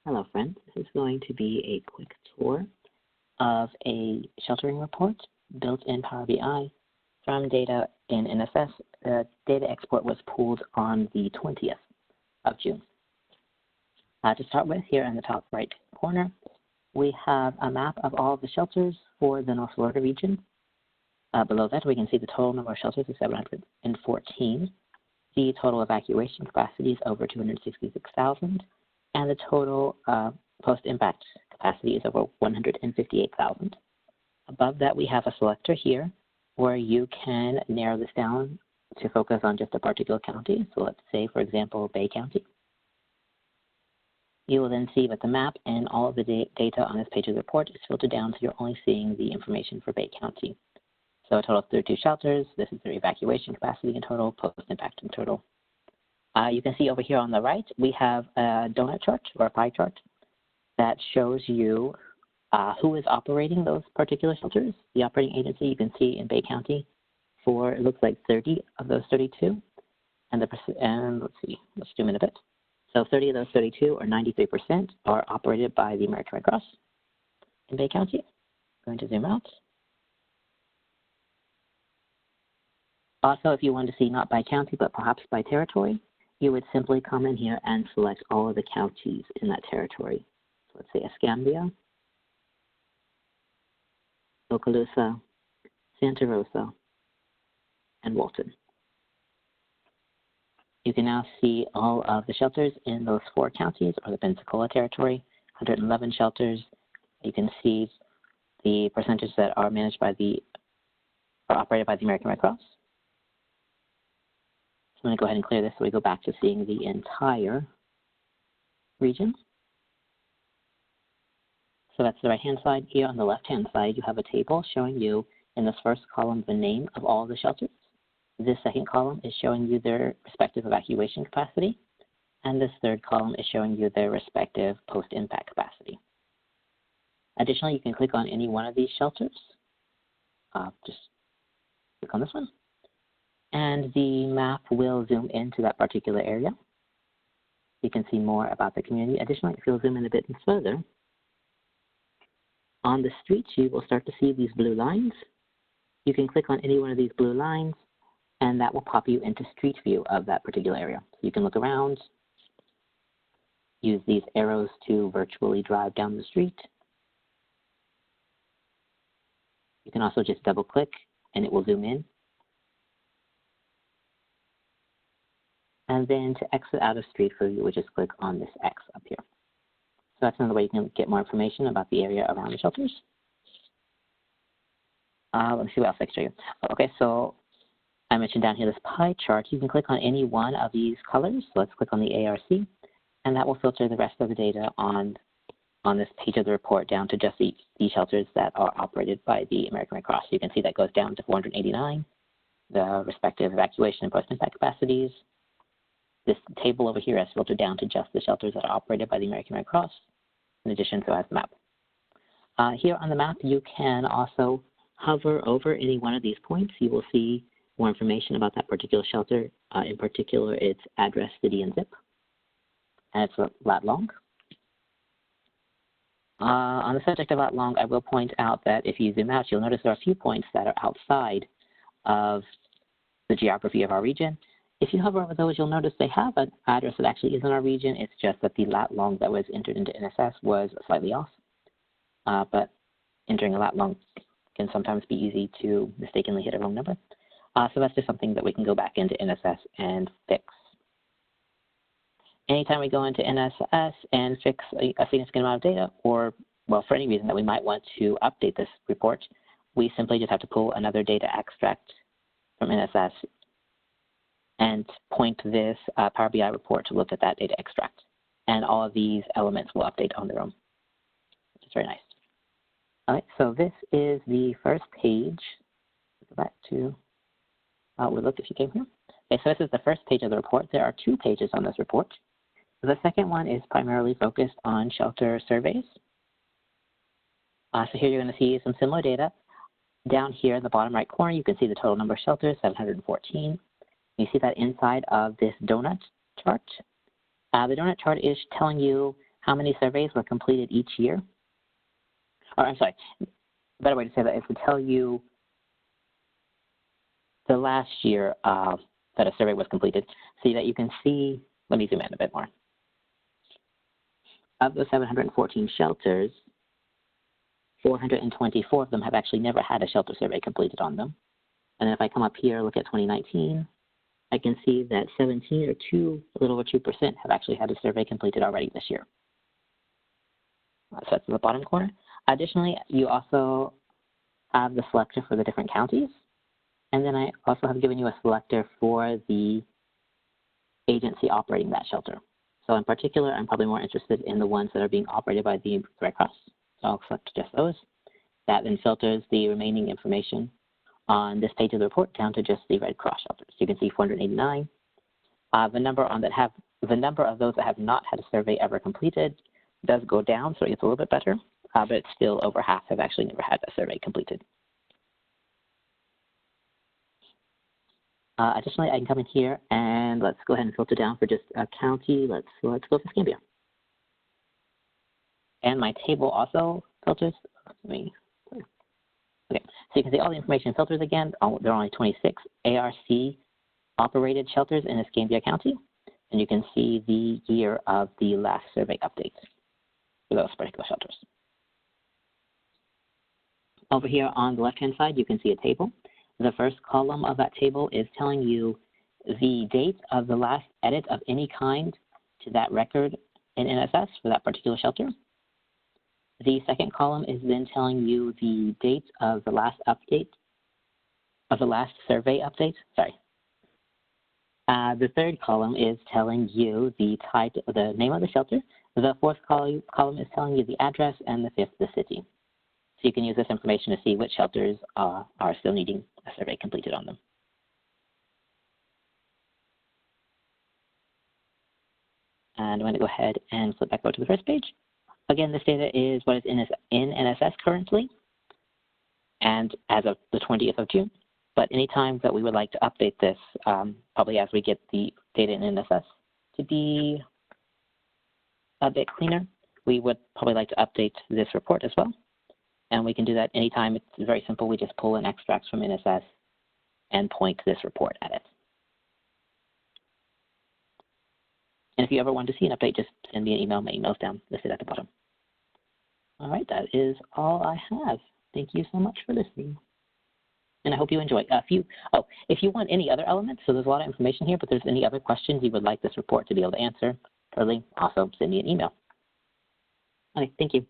Hello friends, this is going to be a quick tour of a sheltering report built in Power BI from data in NSS. The data export was pulled on the 20th of June. To start with, here in the top right corner, we have a map of all of the shelters for the North Florida region. Below that, we can see the total number of shelters is 714. The total evacuation capacity is over 266,000. And the total post-impact capacity is over 158,000. Above that, we have a selector here where you can narrow this down to focus on just a particular county. So let's say, for example, Bay County. You will then see that the map and all of the data on this page of the report is filtered down, so you're only seeing the information for Bay County. So a total of 32 shelters. This is their evacuation capacity in total, post-impact in total. You can see over here on the right, we have a donut chart or a pie chart that shows you who is operating those particular shelters. The operating agency you can see in Bay County for, it looks like 30 of those 32. And let's see, let's zoom in a bit. So 30 of those 32, or 93%, are operated by the American Red Cross in Bay County. I'm going to zoom out. Also, if you want to see not by county, but perhaps by territory, you would simply come in here and select all of the counties in that territory. So let's say Escambia, Okaloosa, Santa Rosa, and Walton. You can now see all of the shelters in those 4 counties, or the Pensacola territory, 111 shelters. You can see the percentage that are managed by or operated by the American Red Cross. So I'm going to go ahead and clear this so we go back to seeing the entire region. So that's the right-hand side. Here on the left-hand side, you have a table showing you in this first column the name of all the shelters. This second column is showing you their respective evacuation capacity. And this third column is showing you their respective post-impact capacity. Additionally, you can click on any one of these shelters. Just click on this one. And the map will zoom into that particular area. You can see more about the community. Additionally, if you'll zoom in a bit further, on the streets, you will start to see these blue lines. You can click on any one of these blue lines, and that will pop you into street view of that particular area. So you can look around, use these arrows to virtually drive down the street. You can also just double click, and it will zoom in. And then to exit out of street view, you would just click on this X up here. So that's another way you can get more information about the area around the shelters. Let me see what else I can show you. Okay, so I mentioned down here this pie chart. You can click on any one of these colors. So let's click on the ARC, and that will filter the rest of the data on this page of the report down to just the shelters that are operated by the American Red Cross. You can see that goes down to 489, the respective evacuation and post-impact capacities. This table over here has filtered down to just the shelters that are operated by the American Red Cross, in addition to the map. Here on the map, you can also hover over any one of these points. You will see more information about that particular shelter, in particular its address, city, and zip, and it's lat long. On the subject of lat long, I will point out that if you zoom out, you'll notice there are a few points that are outside of the geography of our region. If you hover over those, you'll notice they have an address that actually is in our region. It's just that the lat long that was entered into NSS was slightly off. But entering a lat long can sometimes be easy to mistakenly hit a wrong number. So that's just something that we can go back into NSS and fix. Anytime we go into NSS and fix a significant amount of data, or, well, for any reason that we might want to update this report, we simply just have to pull another data extract from NSS and point this Power BI report to look at that data extract. And all of these elements will update on their own, which is very nice. All right, so this is the first page. Go back to Outlook if you came here. Okay, so this is the first page of the report. There are 2 pages on this report. The second one is primarily focused on shelter surveys. So here you're going to see some similar data. Down here in the bottom right corner, you can see the total number of shelters, 714. You see that inside of this donut chart. The donut chart is telling you how many surveys were completed each year. Or I'm sorry, a better way to say that is to tell you the last year that a survey was completed so that you can see, let me zoom in a bit more. Of those 714 shelters, 424 of them have actually never had a shelter survey completed on them. And then if I come up here, look at 2019, I can see that 17 or 2, a little over 2% have actually had a survey completed already this year. So that's in the bottom corner. Additionally, you also have the selector for the different counties. And then I also have given you a selector for the agency operating that shelter. So in particular, I'm probably more interested in the ones that are being operated by the Red Cross. So I'll select just those. That then filters the remaining information on this page of the report down to just the Red Cross shelters. You can see 489. The number of those that have not had a survey ever completed does go down, so it gets a little bit better, but it's still over half have actually never had a survey completed. Additionally, I can come in here and let's go ahead and filter down for just a county. Let's go for Escambia. And my table also filters. Okay, so you can see all the information filters again. There are only 26 ARC operated shelters in Escambia County, and you can see the year of the last survey update for those particular shelters. Over here on the left-hand side, you can see a table. The first column of that table is telling you the date of the last edit of any kind to that record in NSS for that particular shelter. The second column is then telling you the date of the last update, of the last survey update, sorry. The third column is telling you the type, the name of the shelter. The fourth column is telling you the address, and the fifth, the city. So you can use this information to see which shelters are still needing a survey completed on them. And I'm going to go ahead and flip back over to the first page. Again, this data is what is in NSS currently, and as of the 20th of June. But anytime that we would like to update this, probably as we get the data in NSS to be a bit cleaner, we would probably like to update this report as well. And we can do that anytime. It's very simple. We just pull in extracts from NSS and point this report at it. And if you ever want to see an update, just send me an email. My email's down listed at the bottom. All right, that is all I have. Thank you so much for listening. And I hope you enjoy. If you want any other elements, so there's a lot of information here, but there's any other questions you would like this report to be able to answer, also send me an email. Okay, thank you.